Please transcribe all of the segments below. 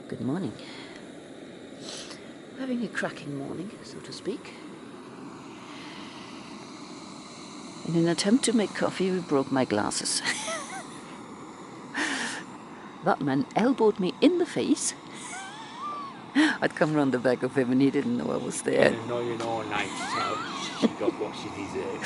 Good morning. Having a cracking morning, so to speak. In an attempt to make coffee, we broke my glasses. That man elbowed me in the face. I'd come round the back of him and he didn't know I was there. Annoying all night, so she got what she deserved.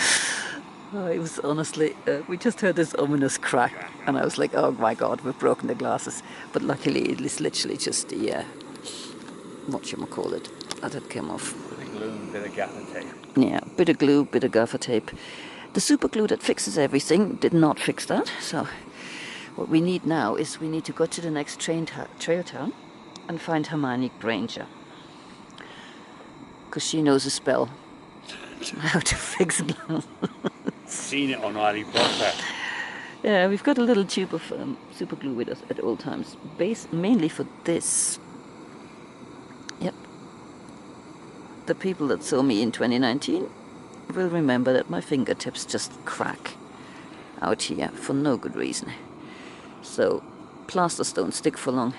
Oh, it was honestly, we just heard this ominous crack and I was like, oh my God, we've broken the glasses. But luckily it was literally just the, whatchamacallit, that had come off. Bit of glue, bit of gaffer tape. Yeah, bit of glue, bit of gaffer tape. The super glue that fixes everything did not fix that. So what we need now is we need to go to the next trail town and find Hermione Granger. Because she knows a spell how to fix glue. Seen it on Harry Potter. Yeah, we've got a little tube of super glue with us at all times, mainly for this. Yep. The people that saw me in 2019 will remember that my fingertips just crack out here for no good reason. So plasters don't stick for long.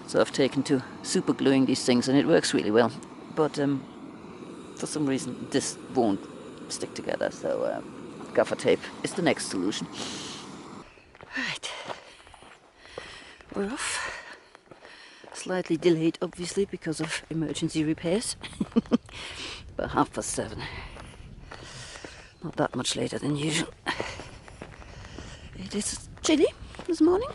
So I've taken to super gluing these things and it works really well. But for some reason this won't stick together, so gaffer tape is the next solution. Right, we're off. Slightly delayed obviously because of emergency repairs. But 7:30. Not that much later than usual. It is chilly this morning.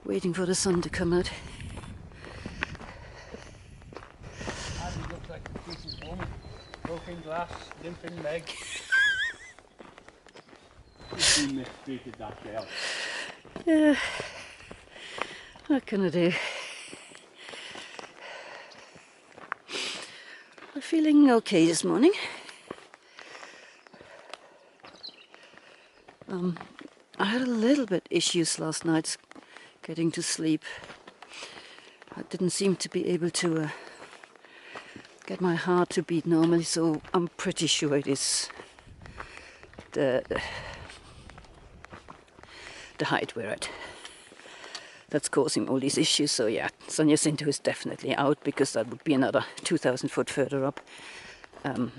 Waiting for the sun to come out. Harry looks like a decent woman. Broken glass, limping leg. She's been mistreated that girl. Yeah. What can I do? I'm feeling okay this morning. I had a little bit issues last night getting to sleep. I didn't seem to be able to get my heart to beat normally, so I'm pretty sure it is the height we're at that's causing all these issues. So yeah, San Jacinto is definitely out because that would be another 2,000 foot further up. I'll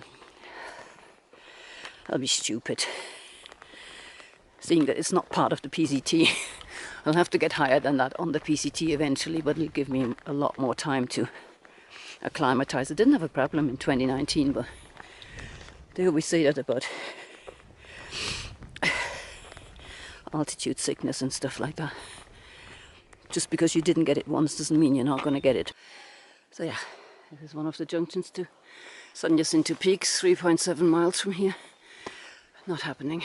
be stupid seeing that it's not part of the PCT. I'll have to get higher than that on the PCT eventually, but it'll give me a lot more time to acclimatize. I didn't have a problem in 2019, but they always say that about altitude sickness and stuff like that. Just because you didn't get it once doesn't mean you're not going to get it. So yeah, this is one of the junctions to San Jacinto Peaks, 3.7 miles from here. Not happening.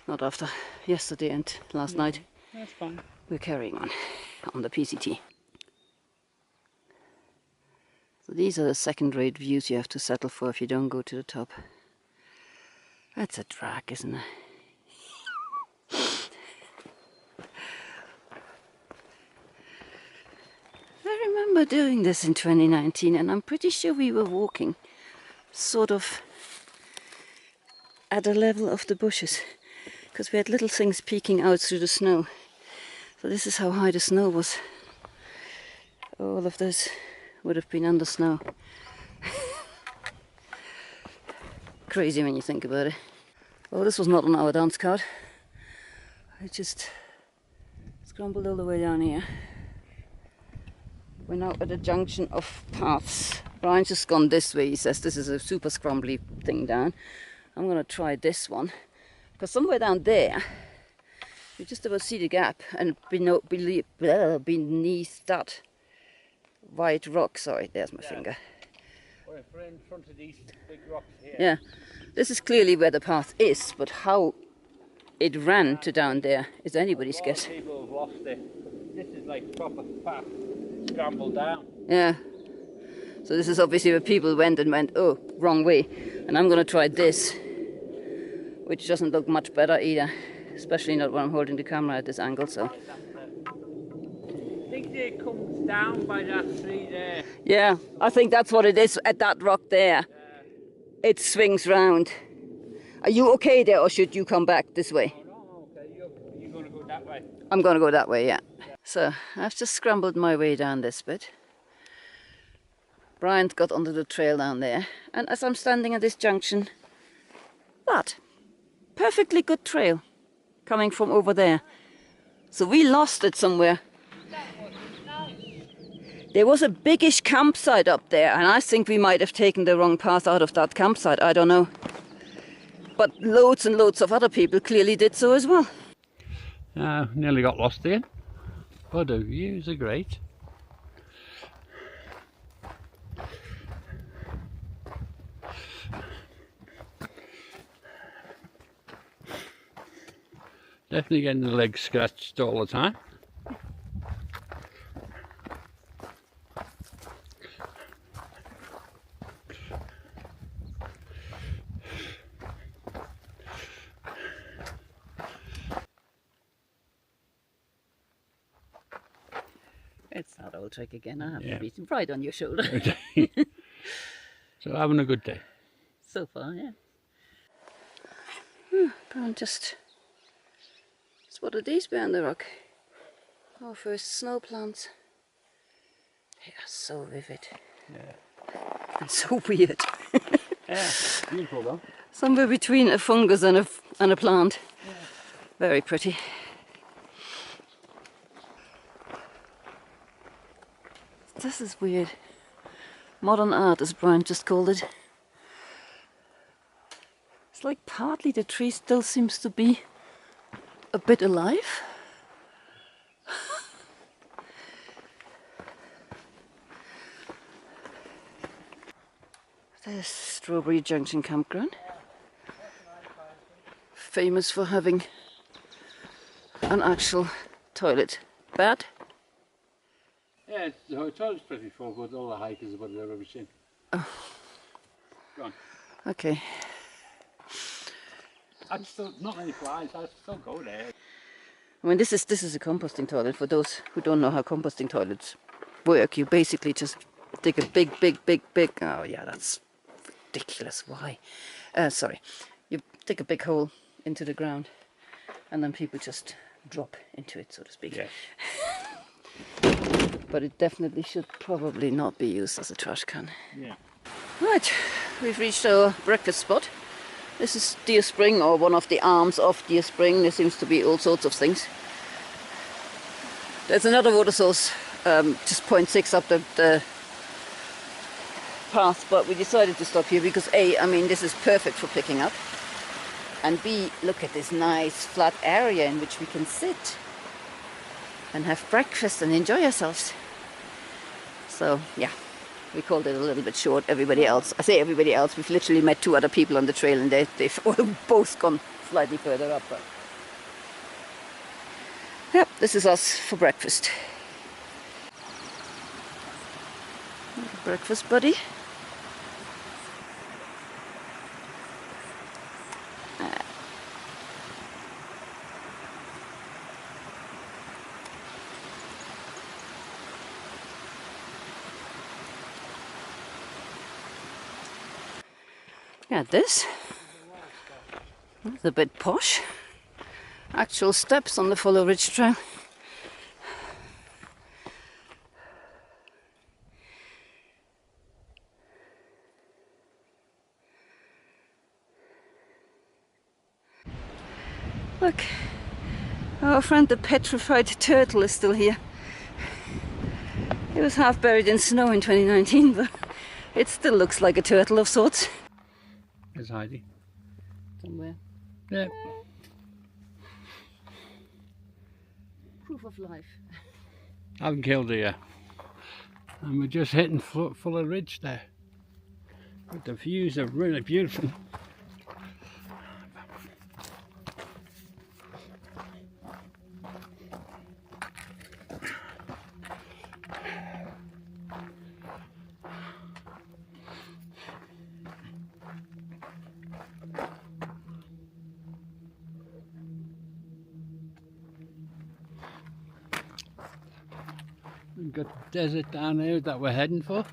Not after yesterday and last night. That's fine. We're carrying on the PCT. So these are the second-rate views you have to settle for if you don't go to the top. That's a drag, isn't it? I remember doing this in 2019 and I'm pretty sure we were walking sort of at the level of the bushes because we had little things peeking out through the snow. So this is how high the snow was. All of this would have been under snow. Crazy when you think about it. Well, this was not on our dance card. I just scrambled all the way down here. We're now at a junction of paths. Brian's just gone this way. He says this is a super scrambly thing down. I'm going to try this one. Because somewhere down there, you just about see the gap. And beneath that white rock, sorry, there's my finger. We're in front of these big rocks here. Yeah, this is clearly where the path is, but how it ran to down there is anybody's guess. People have lost it. This is like proper path. Scrambled down. Yeah. So this is obviously where people went, oh, wrong way. And I'm going to try this, which doesn't look much better either, especially not when I'm holding the camera at this angle. So. I think it comes down by that tree there. Yeah, I think that's what it is at that rock there. It swings round. Are you okay there, or should you come back this way? Oh, no, okay. You're going to go that way. I'm going to go that way, yeah. So I've just scrambled my way down this bit. Brian got onto the trail down there, and as I'm standing at this junction, that perfectly good trail coming from over there. So we lost it somewhere. There was a biggish campsite up there, and I think we might have taken the wrong path out of that campsite. I don't know. But loads and loads of other people clearly did so as well. Nearly got lost again. But the views are great. Definitely getting the legs scratched all the time. It's that old trick again. I have the beaten right on your shoulder. So having a good day. So far, yeah. Brian just spotted these behind the rock. Our first snow plants. They are so vivid. Yeah. And so weird. Yeah, beautiful though. Somewhere between a fungus and a plant. Yeah. Very pretty. This is weird. Modern art, as Brian just called it. It's like partly the tree still seems to be a bit alive. There's Strawberry Junction Campground. Famous for having an actual toilet bed. Yeah, the hotel's pretty full with all the hikers about I've ever seen. Oh. Go on. Okay. I'd still, not many flies, I'd still go there. I mean, this is a composting toilet. For those who don't know how composting toilets work, you basically just dig a big, oh yeah, that's ridiculous. Why? Sorry. You dig a big hole into the ground and then people just drop into it, so to speak. Yeah. But it definitely should probably not be used as a trash can. Yeah. Right, we've reached our breakfast spot. This is Deer Spring, or one of the arms of Deer Spring. There seems to be all sorts of things. There's another water source, just 0.6 up the path, but we decided to stop here because A, I mean, this is perfect for picking up, and B, look at this nice flat area in which we can sit and have breakfast and enjoy ourselves. So yeah, we called it a little bit short. Everybody else, I say everybody else, we've literally met 2 other people on the trail and they've all both gone slightly further up. But yep, this is us for breakfast. Breakfast buddy. Yeah, this. It's a bit posh. Actual steps on the Follow Ridge Trail. Look, our friend the petrified turtle is still here. It was half buried in snow in 2019, but it still looks like a turtle of sorts. There's Heidi. Somewhere. Yeah. Proof of life. I haven't killed her yet. And we're just hitting full of ridge there. But the views are really beautiful. We've got desert down there that we're heading for.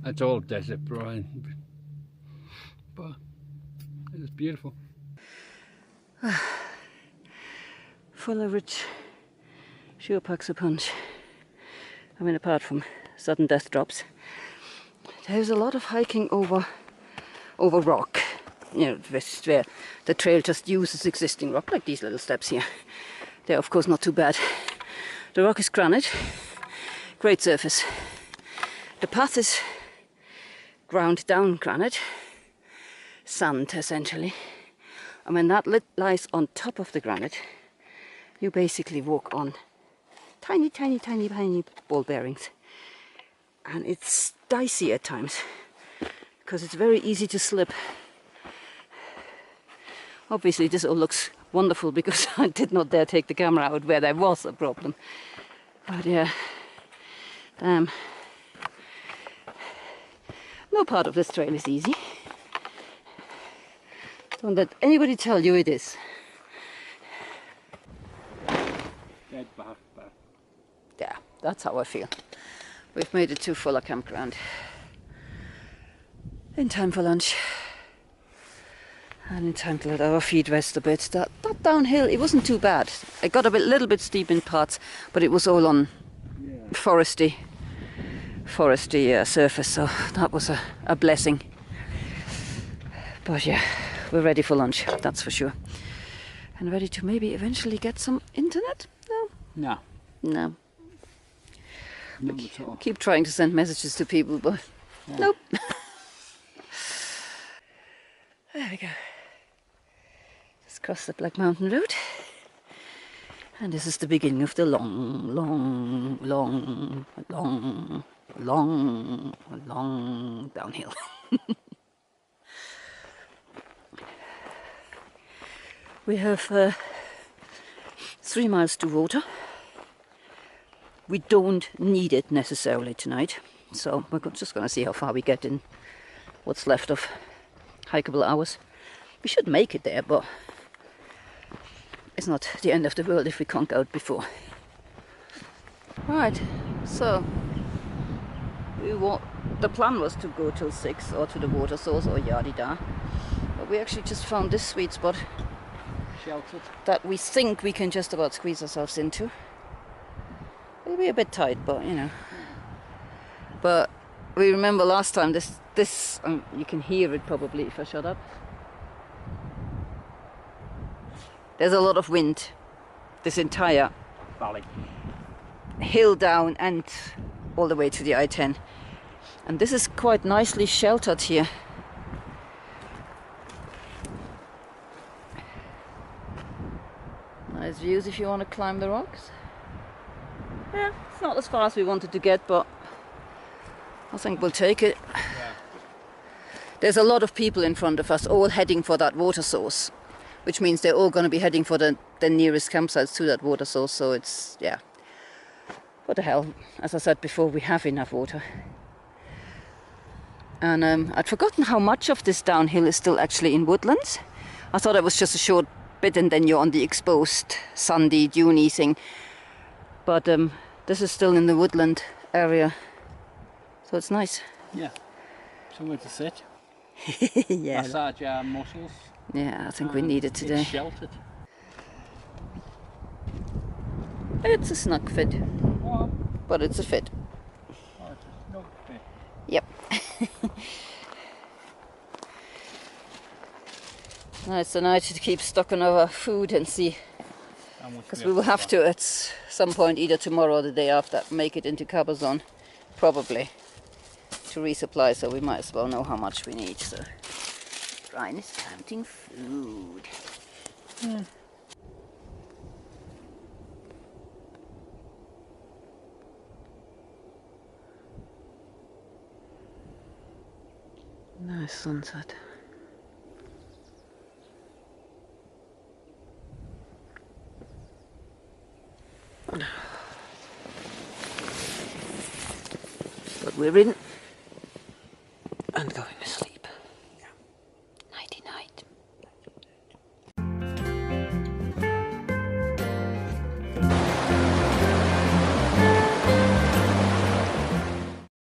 That's all desert, Brian. But it's beautiful. Follow Ridge Sure packs a punch. I mean, apart from sudden death drops, there's a lot of hiking over rock. You know, where the trail just uses existing rock, like these little steps here. They're of course not too bad. The rock is granite, great surface. The path is ground down granite, sand essentially. And when that lies on top of the granite, you basically walk on tiny ball bearings. And it's dicey at times, because it's very easy to slip. Obviously this all looks wonderful because I did not dare take the camera out where there was a problem. But yeah, damn. No part of this trail is easy. Don't let anybody tell you it is. Dead back. Yeah, that's how I feel. We've made it to Fuller Campground. In time for lunch. And in time to let our feet rest a bit. That downhill, it wasn't too bad. It got a little bit steep in parts, but it was all on foresty surface, so that was a blessing. But yeah, we're ready for lunch, that's for sure. And ready to maybe eventually get some internet? No. Not at all. Keep trying to send messages to people, but nope. There we go. Just cross the Black Mountain Road. And this is the beginning of the long downhill. We have 3 miles to water. We don't need it necessarily tonight, so we're just going to see how far we get in what's left of hikeable hours. We should make it there, but it's not the end of the world if we can't go out before. Right, so the plan was to go till 6 or to the water source or yada, but we actually just found this sweet spot, Sheltered. that we think we can just about squeeze ourselves into. It'll be a bit tight, but you know. But we remember last time this you can hear it probably if I shut up. There's a lot of wind. This entire Valley. hill down and all the way to the I-10. And this is quite nicely sheltered here. Nice views if you want to climb the rocks. Yeah, it's not as far as we wanted to get, but I think we'll take it. Yeah. There's a lot of people in front of us, all heading for that water source, which means they're all going to be heading for the nearest campsites to that water source, so it's, yeah. What the hell, as I said before, we have enough water. And I'd forgotten how much of this downhill is still actually in woodlands. I thought it was just a short bit and then you're on the exposed, sandy, duney thing. But this is still in the woodland area, so it's nice. Yeah, somewhere to sit. Yeah. Massage our muscles. Yeah, I think we need it today. It's sheltered. It's a snug fit, Oh, but it's a fit. it's a snug fit. Yep. Now it's a night to keep stocking our food and see, because we will have to at some point, either tomorrow or the day after, make it into Cabazon, probably, to resupply, so we might as well know how much we need. So Brian is counting food. Nice sunset. But we're in